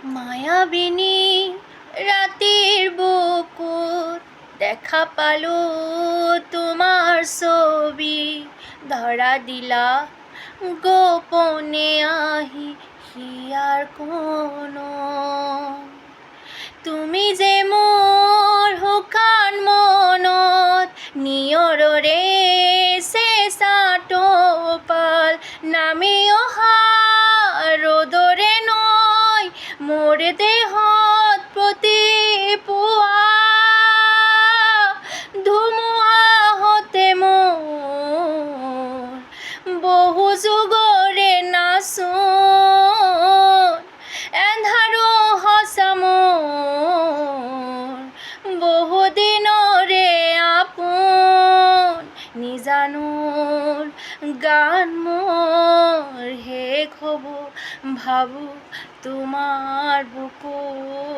মায়াবিনী রাতের বুকুত দেখা পালো তোমার ছবি, ধরা দিলা গোপনে আহি হিয়ার কোনো। তুমি যে মোৰ শুকান মনত নিয়ৰৰে চেঁচা টোপাল, নামি অহা ৰ'দৰে নৈ মোৰ দেহত প্ৰতিপুৱা, ধুমুহাহঁতে মোৰ বহু যুগৰে নাচোন, এন্ধাৰো সঁচা মোৰ বহুদিনৰে আপোন। নিজানোৰ গান মোৰ শেষ হ'ব ভাবোঁ তোমাৰ বুকুত।